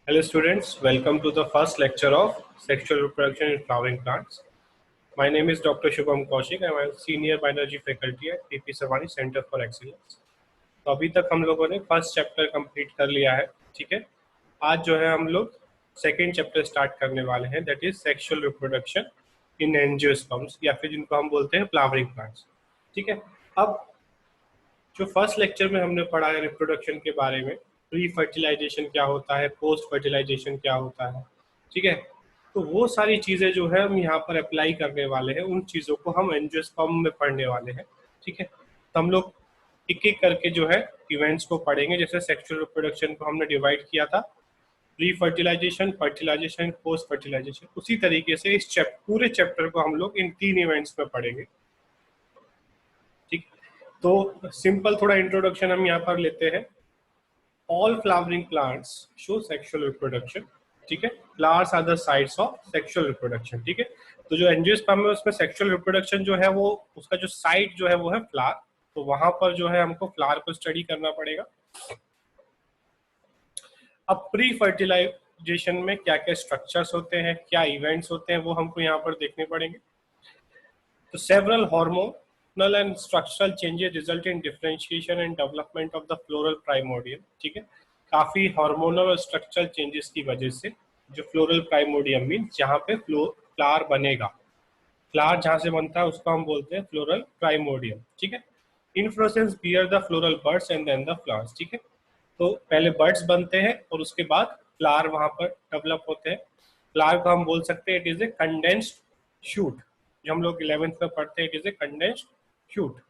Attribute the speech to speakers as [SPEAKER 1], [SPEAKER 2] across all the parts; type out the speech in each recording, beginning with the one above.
[SPEAKER 1] Hello students, welcome to the first lecture of sexual reproduction in flowering plants. My name is Dr. Shubham Kaushik. I am a senior biology faculty at PP Savani Center for Excellence. तो अभी तक हम लोगों ने first chapter complete कर लिया है, ठीक है। आज जो है हम लोग सेकेंड चैप्टर स्टार्ट करने वाले हैं, that is sexual reproduction in angiosperms या फिर जिनको हम बोलते हैं फ्लावरिंग प्लांट्स, ठीक है। अब जो फर्स्ट लेक्चर में हमने पढ़ा है रिप्रोडक्शन के बारे में, प्री फर्टिलाइजेशन क्या होता है, पोस्ट फर्टिलाइजेशन क्या होता है, ठीक है। तो वो सारी चीज़ें जो है हम यहाँ पर अप्लाई करने वाले हैं, उन चीज़ों को हम एंजियोस्पर्म में पढ़ने वाले हैं, ठीक है। तो हम लोग एक एक करके जो है इवेंट्स को पढ़ेंगे। जैसे सेक्सुअल रिप्रोडक्शन को हमने डिवाइड किया था pre fertilization, fertilization, post fertilization, उसी तरीके से इस पूरे चैप्टर को हम लोग इन 3 इवेंट्स में पढ़ेंगे, ठीक। तो सिंपल थोड़ा इंट्रोडक्शन हम यहाँ पर लेते हैं। All flowering plants show sexual reproduction, ठीक है। Flowers are the sites of sexual reproduction, ठीक है। तो जो एंजियोस्पर्म है उसमें सेक्सुअल रिप्रोडक्शन जो है वो उसका जो साइट जो है वो है फ्लावर। तो वहां पर जो है हमको फ्लावर को स्टडी करना पड़ेगा। अब प्री फर्टिलाइजेशन में क्या क्या स्ट्रक्चर्स होते हैं, क्या इवेंट्स होते हैं, वो हमको यहाँ पर देखने पड़ेंगे। तो several hormonal and structural changes result in differentiation and development of the floral primordium, ठीक है। काफी हार्मोनल और स्ट्रक्चरल चेंजेस की वजह से जो फ्लोरल प्राइमोडियम मीन जहाँ पे फ्लावर बनेगा, फ्लावर जहाँ से बनता है उसको हम बोलते हैं फ्लोरल प्राइमोडियम, ठीक है। Inflorescence bear the floral buds and then the flowers, ठीक है। तो पहले बर्ड्स बनते हैं और उसके बाद फ्लावर वहां पर डेवलप होते हैं। फ्लावर को हम बोल सकते हैं it is a condensed shoot, जो हम लोग 11th में पढ़ते हैं, it is a condensed shoot,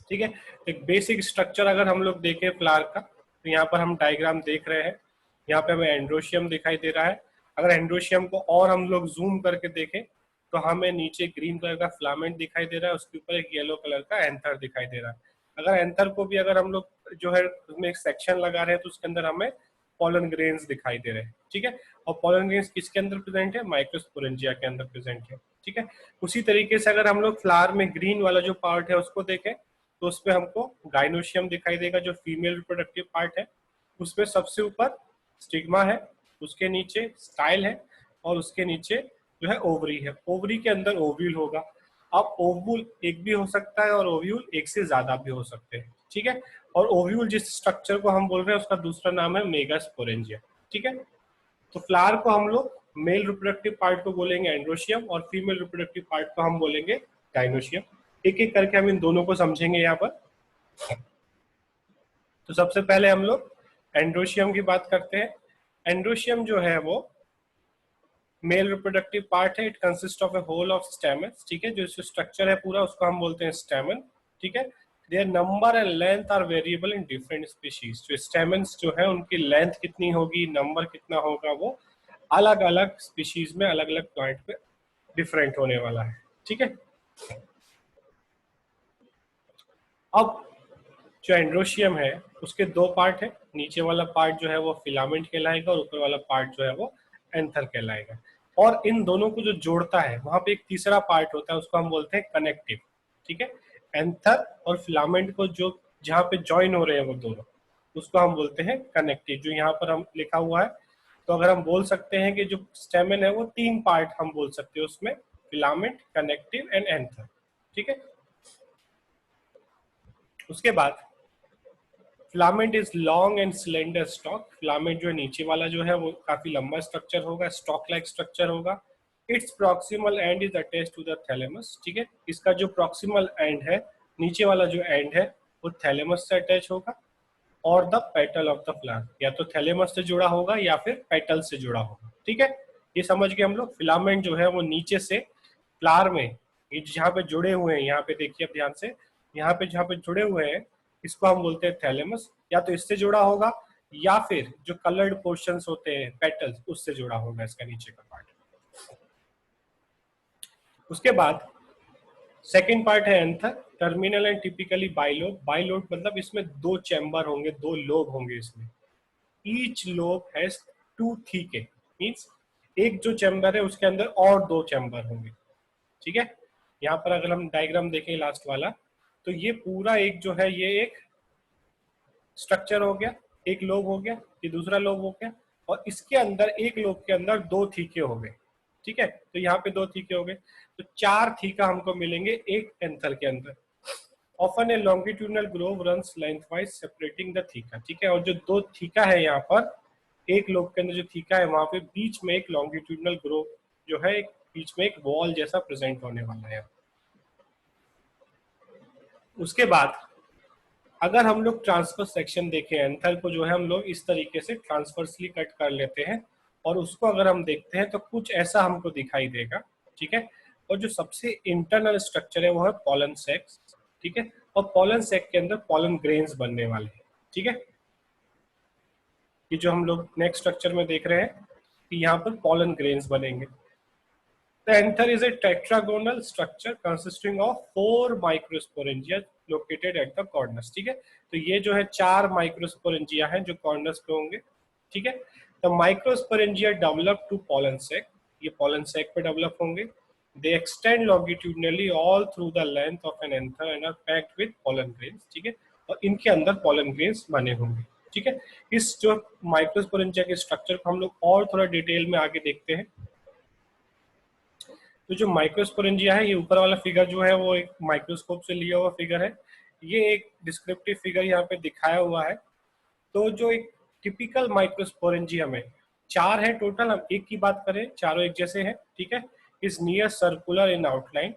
[SPEAKER 1] ठीक है। एक बेसिक स्ट्रक्चर अगर हम लोग देखें फ्लावर का, तो यहाँ पर हम डायग्राम देख रहे हैं। यहाँ पे हमें एंड्रोशियम दिखाई दे रहा है। अगर एंड्रोशियम को और हम लोग जूम करके देखें तो हमें नीचे ग्रीन कलर का फिलामेंट दिखाई दे रहा है, उसके ऊपर एक येलो कलर का एंथर दिखाई दे रहा है। अगर एंथर को भी अगर हम लोग जो है उसमें एक सेक्शन लगा रहे हैं तो उसके अंदर हमें पोलन ग्रेन्स दिखाई दे रहे हैं, ठीक है। और पोलन ग्रेन्स किसके अंदर प्रेजेंट है? माइक्रोस्पोरेंजिया के अंदर प्रेजेंट है, ठीक है। उसी तरीके से अगर हम लोग फ्लावर में ग्रीन वाला जो पार्ट है उसको देखें तो उसपे हमको गाइनोशियम दिखाई देगा, जो फीमेल रिप्रोडक्टिव पार्ट है। उसमें सबसे ऊपर स्टिग्मा है, उसके नीचे स्टाइल है और उसके नीचे जो है ओवरी है। ओवरी के अंदर ओव्यूल होगा। अब ओव्यूल एक भी हो सकता है और ओव्यूल एक से ज्यादा भी हो सकते हैं, ठीक है। और ओव्यूल जिस स्ट्रक्चर को हम बोल रहे हैं उसका दूसरा नाम है मेगास्पोरेंजिया, ठीक है। तो फ्लावर को हम लोग मेल रिप्रोडक्टिव पार्ट को बोलेंगे एंड्रोशियम और फीमेल रिप्रोडक्टिव पार्ट को हम बोलेंगे गाइनोशियम। एक एक करके हम इन दोनों को समझेंगे यहाँ पर। तो सबसे पहले हम लोग एंड्रोशियम की बात करते हैं। एंड्रोशियम जो है वो मेल रिप्रोडक्टिव पार्ट है। It consist of a whorl of stamens, ठीक है। जो स्ट्रक्चर है पूरा उसको हम बोलते हैं स्टेमन, ठीक है। Their number and length are variable in different species. जो स्टेमन्स जो है उनकी लेंथ कितनी होगी, नंबर कितना होगा, वो अलग अलग स्पीशीज में अलग अलग प्लांट पे डिफरेंट होने वाला है, ठीक है। अब जो एंड्रोशियम है उसके 2 पार्ट है। नीचे वाला पार्ट जो है वो फिलामेंट कहलाएगा और ऊपर वाला पार्ट जो है वो एंथर कहलाएगा। और इन दोनों को जो जोड़ता है वहां पे एक तीसरा पार्ट होता है, उसको हम बोलते हैं कनेक्टिव, ठीक है। एंथर और फिलामेंट को जो जहाँ पे ज्वाइन हो रहे हैं वो दोनों, उसको हम बोलते हैं कनेक्टिव, जो यहाँ पर हम लिखा हुआ है। तो अगर हम बोल सकते हैं कि जो स्टेमन है वो 3 पार्ट हम बोल सकते हैं उसमें, फिलामेंट, कनेक्टिव एंड एंथर, ठीक है। उसके बाद filament is long and cylinder stock. Filament जो है नीचे वाला जो है वो काफी लंबा स्ट्रक्चर होगा, स्टॉक लाइक स्ट्रक्चर होगा। Its proximal end is attached to the thalamus, ठीक है। इसका जो प्रॉक्सिमल एंड है, नीचे वाला जो एंड है, वो थैलेमस से अटैच होगा। और the petal of the flower, या तो थैलेमस से जुड़ा होगा या फिर पेटल से जुड़ा होगा, ठीक है। ये समझ के हम लोग फिलामेंट जो है वो नीचे से फ्लावर में ये जहाँ पे जुड़े हुए हैं, यहाँ पे देखिए अब ध्यान से, यहाँ पे जहाँ पे जुड़े हुए हैं इसको हम बोलते हैं थैलेमस। या तो इससे जुड़ा होगा या फिर जो कलर्ड पोर्शंस होते हैं पेटल्स, उससे जुड़ा होगा इसका नीचे का पार्ट। उसके बाद सेकेंड पार्ट है anther, terminal and typically bilobe. Bilobe मतलब इसमें 2 चैम्बर होंगे, 2 लोब होंगे इसमें। ईच लोब हैज 2 थीके, मींस एक जो चैम्बर है उसके अंदर और 2 चैम्बर होंगे, ठीक है। यहाँ पर अगर हम डायग्राम देखें लास्ट वाला, तो ये पूरा एक जो है ये एक स्ट्रक्चर हो गया, एक लोब हो गया, ये दूसरा लोब हो गया, और इसके अंदर एक लोब के अंदर 2 थीके हो गए। ठीक है, तो यहाँ पे 2 थीके हो गए, तो 4 थीका हमको मिलेंगे एक एंथर के अंदर। Often A longitudinal Grove runs lengthwise separating the theca. ठीक है, और जो 2 थीका है यहाँ पर एक लोब के अंदर जो थीका है वहां पे बीच में एक लॉन्गिट्यूडनल ग्रोव जो है, एक बीच में एक वॉल जैसा प्रेजेंट होने वाला है। उसके बाद अगर हम लोग ट्रांसफर सेक्शन देखें, एंथर को जो है हम लोग इस तरीके से ट्रांसफर्सली कट कर लेते हैं, और उसको अगर हम देखते हैं तो कुछ ऐसा हमको दिखाई देगा। ठीक है, और जो सबसे इंटरनल स्ट्रक्चर है वो है पॉलन सेक्स। ठीक है, और पॉलन सेक के अंदर पॉलन ग्रेन्स बनने वाले हैं। ठीक है, ये जो हम लोग नेक्स्ट स्ट्रक्चर में देख रहे हैं कि यहाँ पर पॉलन ग्रेन्स बनेंगे। The anther is a tetragonal structure consisting of 4 microsporangia located at the corners. ठीक है, तो ये जो है 4 माइक्रोस्पोरेंजिया हैं जो कॉर्नर्स पे होंगे। ठीक है, तो microsporangia develop to pollen sac, ये pollen sac पे डेवलप होंगे। They extend longitudinally all through the length of an anther and are packed with pollen grains. ठीक है, और इनके अंदर pollen grains बने होंगे। ठीक है, इस जो माइक्रोस्पोरेंजिया के स्ट्रक्चर को हम लोग और थोड़ा डिटेल में आगे देखते हैं। तो जो माइक्रोस्पोरेंजिया है, ये ऊपर वाला फिगर जो है वो एक माइक्रोस्कोप से लिया हुआ फिगर है। ये एक डिस्क्रिप्टिव फिगर यहाँ पे दिखाया हुआ है। तो जो एक टिपिकल माइक्रोस्पोरेंजिया में 4 है टोटल, हम एक की बात करें, चारों एक जैसे हैं। ठीक है, इस नियर सर्कुलर इन आउटलाइन,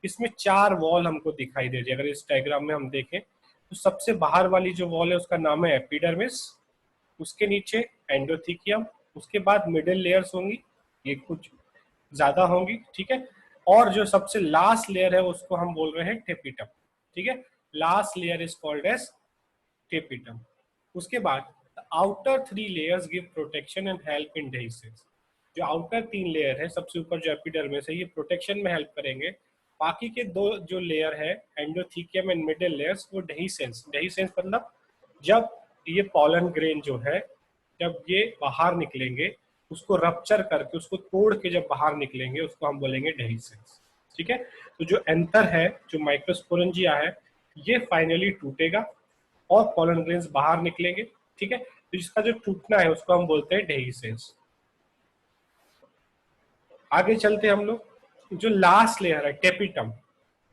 [SPEAKER 1] इसमें 4 वॉल हमको दिखाई दे रही है। अगर इस डायग्राम में हम देखें तो सबसे बाहर वाली जो वॉल है उसका नाम है एपिडर्मिस, उसके नीचे एंडोथीकियम, उसके बाद मिडिल लेयर्स होंगी, ये कुछ ज्यादा होंगी। ठीक है, और जो सबसे लास्ट लेयर है उसको हम बोल रहे हैं टेपिटम। ठीक है, last layer is called as tapetum. उसके बाद outer 3 layers give protection and help in dehiscence. जो आउटर 3 लेयर है, सबसे ऊपर जो एपिडर्मिस है, ये प्रोटेक्शन में हेल्प करेंगे। बाकी के 2 जो लेयर है एंडोथीकियम एंड मिडिल लेयर्स, वो डेहिसेंस, डेहिसेंस मतलब जब ये पॉलन ग्रेन जो है जब ये बाहर निकलेंगे, उसको रप्चर करके, उसको तोड़ के जब बाहर निकलेंगे, उसको हम बोलेंगे डेहिसेंस। ठीक है, तो जो एंथर है, जो माइक्रोस्पोरेंजिया है, ये फाइनली टूटेगा और पॉलन ग्रेन्स बाहर निकलेंगे। ठीक है, तो जिसका जो टूटना है उसको हम बोलते हैं डेहिसेंस। आगे चलते हम लोग, जो लास्ट लेयर है टेपिटम।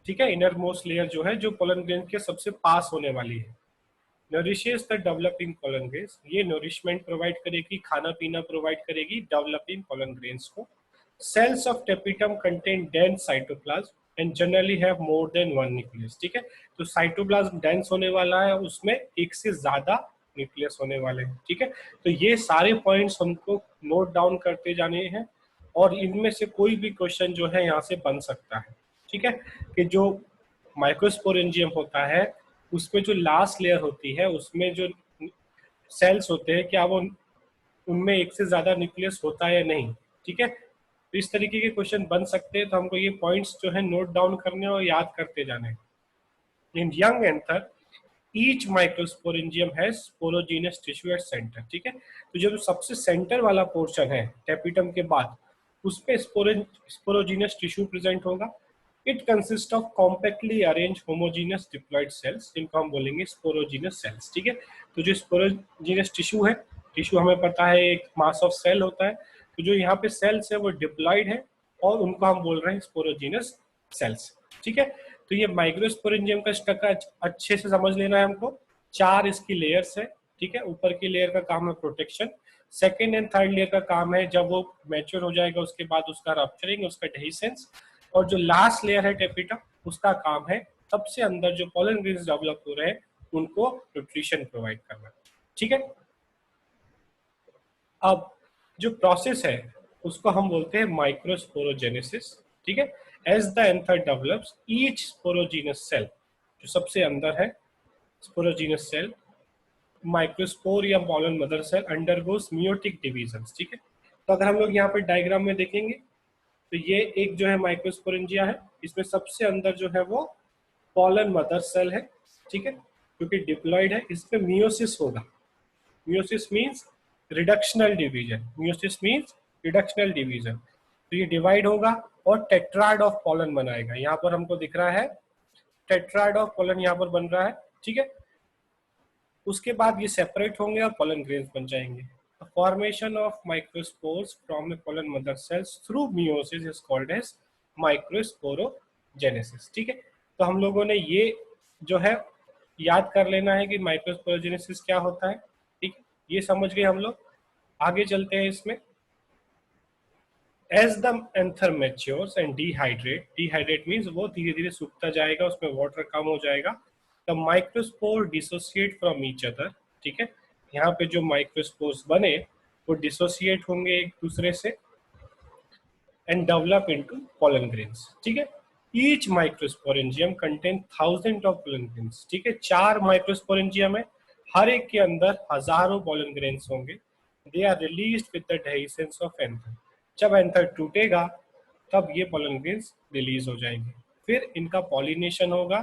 [SPEAKER 1] ठीक है, इनर मोस्ट लेयर जो है, जो पॉलन ग्रेन के सबसे पास होने वाली है, nourishes the developing pollen grains. ये नरिशमेंट प्रोवाइड करेगी, खाना पीना प्रोवाइड करेगी डेवलपिंग पॉलन ग्रेन्स को। Cells of tapetum contain dense cytoplasm and generally have more than 1 nucleus. ठीक है, तो साइटोप्लाज्म डेंस होने वाला है, उसमें एक से ज्यादा न्यूक्लियस होने वाले हैं। ठीक है, तो ये सारे पॉइंट्स हमको नोट डाउन करते जाने हैं, और इनमें से कोई भी क्वेश्चन जो है यहाँ से बन सकता है। ठीक है, कि जो माइक्रोस्पोरेंजियम होता है उसमें जो लास्ट लेयर होती है, उसमें जो सेल्स होते हैं, क्या वो उनमें एक से ज्यादा न्यूक्लियस होता है या नहीं। ठीक है, तो इस तरीके के क्वेश्चन बन सकते हैं, तो हमको ये पॉइंट्स जो है नोट डाउन करने और याद करते जाने। इन यंग एंथर ईच माइक्रोस्पोरेंजियम है स्पोरोजीनस टिश्यू एट सेंटर। ठीक है, तो जो सबसे सेंटर वाला पोर्शन है टेपिटम के बाद, उसपे स्पोरोजीनस टिश्यू प्रेजेंट होगा। It consist of compactly arrange homogeneous diploid sales, जिनको हम बोलेंगे स्पोरोजीनस सेल्स। ठीक है, तो जो स्पोरोजीनस टिश्यू है, टिश्यू हमें पता है एक मास ऑफ सेल होता है, तो जो यहाँ पे सेल्स है वो डिप्लॉइड है, और उनको हम बोल रहे हैं स्पोरोजीनस सेल्स। ठीक है, तो ये माइक्रोस्पोरेंजियम का स्ट्रक्चर अच्छे से समझ लेना है हमको। 4 इसकी लेयर्स है। ठीक है, ऊपर की लेयर का काम है protection, second and third layer का काम है जब वो मैच्योर हो जाएगा उसके बाद उसका रप्चरिंग, उसका डेहिसेंस, और जो लास्ट लेयर है टेपिटम, उसका काम है सबसे अंदर जो पॉलन ग्रेन्स डेवलप हो रहे हैं उनको न्यूट्रिशन प्रोवाइड करना। ठीक है, अब जो प्रोसेस है उसको हम बोलते हैं माइक्रोस्पोरोजेनेसिस। ठीक है, as the anther develops each sporogenous cell, जो सबसे अंदर है स्पोरोजीनस सेल, माइक्रोस्पोर या pollen mother cell undergoes meiotic division. ठीक है, तो अगर हम लोग यहाँ पर डायग्राम में देखेंगे तो ये एक जो है माइक्रोस्पोरेंजिया है, इसमें सबसे अंदर जो है वो पॉलन मदर सेल है। ठीक है, क्योंकि डिप्लॉइड है, इसमें मियोसिस होगा। Meiosis means reductional division, meiosis means reductional division. तो ये डिवाइड होगा और टेट्राड ऑफ पॉलन बनाएगा। यहाँ पर हमको दिख रहा है टेट्राड ऑफ पॉलन यहाँ पर बन रहा है। ठीक है, उसके बाद ये सेपरेट होंगे और पोलन ग्रेन्स बन जाएंगे। Formation of microspores from the pollen mother cells through meiosis is called as microsporogenesis. ठीक है, तो हम लोगों ने ये जो है याद कर लेना है कि माइक्रोस्पोरोजेनेसिस क्या होता है। ठीक है, ये समझ गए हम लोग। आगे चलते हैं इसमें। As the anther matures and dehydrate means वो धीरे धीरे सूखता जाएगा, उसमें वाटर कम हो जाएगा। The microspore dissociate from each other. ठीक है, यहाँ पे जो माइक्रोस्पोर्स बने वो डिसोसिएट होंगे एक दूसरे से and develop into pollen grains। ठीक है, each microsporangium contain thousands of pollen grains। ठीक है, 4 माइक्रोस्पोरेंजियम है, हर एक के अंदर हजारों pollen grains होंगे। they are released with the dehiscence of anther। जब एंथर टूटेगा तब ये pollen grains रिलीज हो जाएंगे, फिर इनका पॉलिनेशन होगा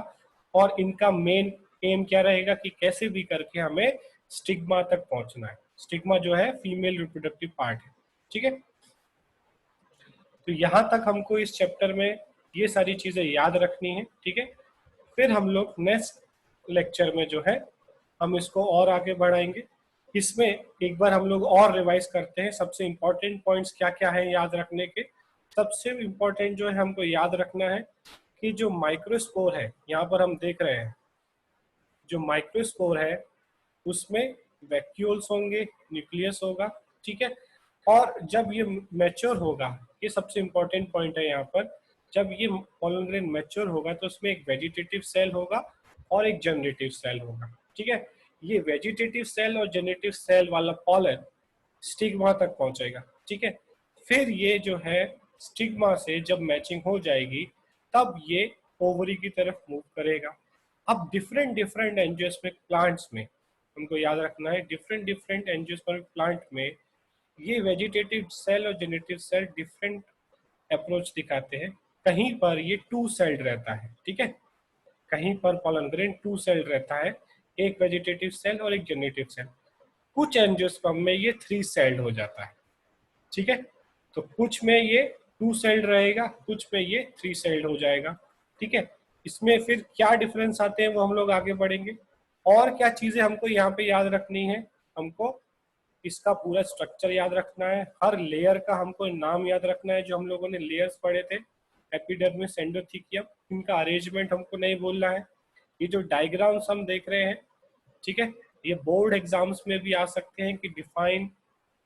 [SPEAKER 1] और इनका मेन एम क्या रहेगा कि कैसे भी करके हमें स्टिग्मा तक पहुंचना है। स्टिग्मा जो है फीमेल रिप्रोडक्टिव पार्ट है। ठीक है, तो यहाँ तक हमको इस चैप्टर में ये सारी चीजें याद रखनी है। ठीक है, फिर हम लोग नेक्स्ट लेक्चर में जो है हम इसको और आगे बढ़ाएंगे। इसमें एक बार हम लोग और रिवाइज करते हैं सबसे इम्पोर्टेंट पॉइंट्स क्या क्या है याद रखने के। सबसे इम्पोर्टेंट जो है हमको याद रखना है कि जो माइक्रोस्पोर है, यहाँ पर हम देख रहे हैं जो माइक्रोस्पोर है उसमें वैक्यूल्स होंगे, न्यूक्लियस होगा। ठीक है, और जब ये मैच्योर होगा, ये सबसे इंपॉर्टेंट पॉइंट है यहाँ पर, जब ये पोलन ग्रेन मैच्योर होगा तो उसमें एक वेजिटेटिव सेल होगा और एक जनरेटिव सेल होगा। ठीक है, ये वेजिटेटिव सेल और जनरेटिव सेल वाला पोलन स्टिग्मा तक पहुंचेगा। ठीक है, फिर ये जो है स्टिग्मा से जब मैचिंग हो जाएगी तब ये ओवरी की तरफ मूव करेगा। अब डिफरेंट डिफरेंट एंजियोस्पर्मिक प्लांट्स में हमको याद रखना है, डिफरेंट डिफरेंट एंजियोस्पर्मिक प्लांट में ये वेजिटेटिव सेल और जेनेटिव सेल डिफरेंट अप्रोच दिखाते हैं। कहीं पर ये 2 सेल्ड रहता है। ठीक है, कहीं पर पोलन ग्रेन 2 सेल्ड रहता है, एक वेजिटेटिव सेल और एक जेनेटिव सेल। कुछ एंजियोस्पर्म में ये 3 सेल्ड हो जाता है। ठीक है, तो कुछ में ये 2 सेल्ड रहेगा, कुछ में ये 3 सेल्ड हो जाएगा। ठीक है, इसमें फिर क्या डिफरेंस आते हैं वो हम लोग आगे बढ़ेंगे। और क्या चीजें हमको यहाँ पे याद रखनी है, हमको इसका पूरा स्ट्रक्चर याद रखना है, हर लेयर का हमको नाम याद रखना है जो हम लोगों ने लेयर्स पढ़े थे, एपिडर्मिस, एंडोथेलियम, इनका अरेंजमेंट हमको नहीं भूलना है। ये जो डायग्राम्स हम देख रहे हैं, ठीक है, ये बोर्ड एग्जाम्स में भी आ सकते हैं कि डिफाइन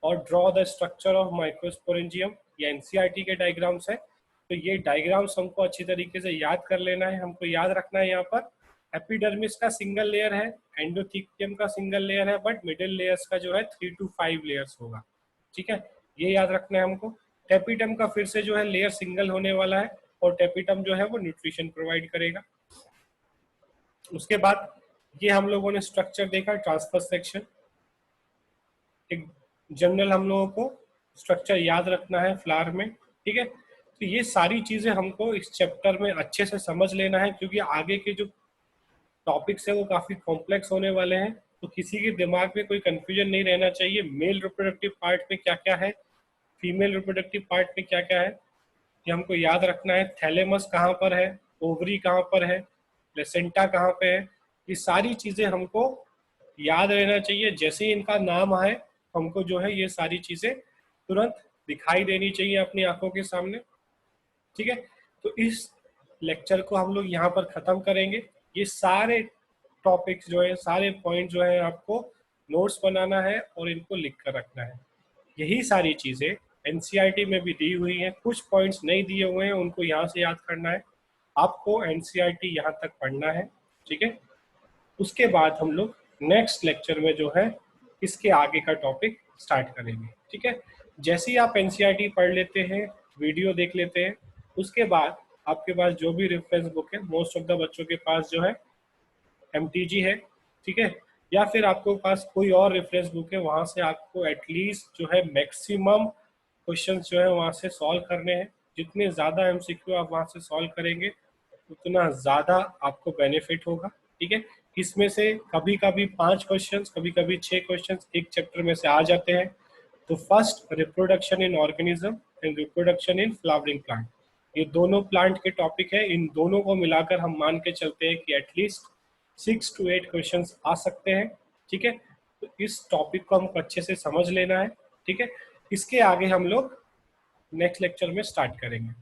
[SPEAKER 1] और draw the structure of microsporangium, या एनसीईआरटी के डायग्राम्स है। तो ये डायग्राम्स हमको अच्छी तरीके से याद कर लेना है। हमको याद रखना है यहाँ पर एपिडर्मिस का सिंगल लेयर है, एंडोथेलियम का सिंगल लेयर है, बट मिडिल लेयर्स का जो है 3 to 5 लेयर्स होगा। ठीक है, ये याद रखना है हमको। टेपिटम का फिर से जो है लेयर सिंगल होने वाला है और टेपिटम जो है वो न्यूट्रिशन प्रोवाइड करेगा। उसके बाद ये हम लोगों ने स्ट्रक्चर देखा, ट्रांसफर सेक्शन, एक जनरल हम लोगों को स्ट्रक्चर याद रखना है फ्लावर में। ठीक है, तो ये सारी चीजें हमको इस चैप्टर में अच्छे से समझ लेना है, क्योंकि आगे के जो टॉपिक्स है वो काफी कॉम्प्लेक्स होने वाले हैं। तो किसी के दिमाग में कोई कंफ्यूजन नहीं रहना चाहिए, मेल रिप्रोडक्टिव पार्ट में क्या क्या है, फीमेल रिप्रोडक्टिव पार्ट में क्या क्या है, ये हमको याद रखना है। थैलेमस कहाँ पर है, ओवरी कहाँ पर है, प्लेसेंटा कहाँ पे है, ये सारी चीजें हमको याद रहना चाहिए। जैसे ही इनका नाम आए हमको जो है ये सारी चीजें तुरंत दिखाई देनी चाहिए अपनी आंखों के सामने। ठीक है, तो इस लेक्चर को हम लोग यहाँ पर खत्म करेंगे। ये सारे टॉपिक्स जो है, सारे पॉइंट जो है आपको नोट्स बनाना है और इनको लिख कर रखना है। यही सारी चीजें एनसीईआरटी में भी दी हुई हैं, कुछ पॉइंट्स नहीं दिए हुए हैं, उनको यहाँ से याद करना है। आपको एनसीईआरटी यहाँ तक पढ़ना है। ठीक है, उसके बाद हम लोग नेक्स्ट लेक्चर में जो है इसके आगे का टॉपिक स्टार्ट करेंगे। ठीक है, जैसे ही आप एनसीईआरटी पढ़ लेते हैं, वीडियो देख लेते हैं, उसके बाद आपके पास जो भी रेफरेंस बुक है, मोस्ट ऑफ द बच्चों के पास जो है एमटीजी है। ठीक है, या फिर आपके पास कोई और रेफरेंस बुक है, वहां से आपको एटलीस्ट जो है मैक्सिमम क्वेश्चंस जो है वहां से सॉल्व करने हैं। जितने ज़्यादा एमसीक्यू आप वहां से सॉल्व करेंगे उतना ज़्यादा आपको बेनिफिट होगा। ठीक है, इसमें से कभी कभी 5 क्वेश्चंस, कभी कभी 6 क्वेश्चंस एक चैप्टर में से आ जाते हैं। तो first reproduction in organism and reproduction in flowering plant, ये दोनों प्लांट के टॉपिक है। इन दोनों को मिलाकर हम मान के चलते हैं कि एटलीस्ट 6 to 8 क्वेश्चंस आ सकते हैं। ठीक है, तो इस टॉपिक को हमको अच्छे से समझ लेना है। ठीक है, इसके आगे हम लोग नेक्स्ट लेक्चर में स्टार्ट करेंगे।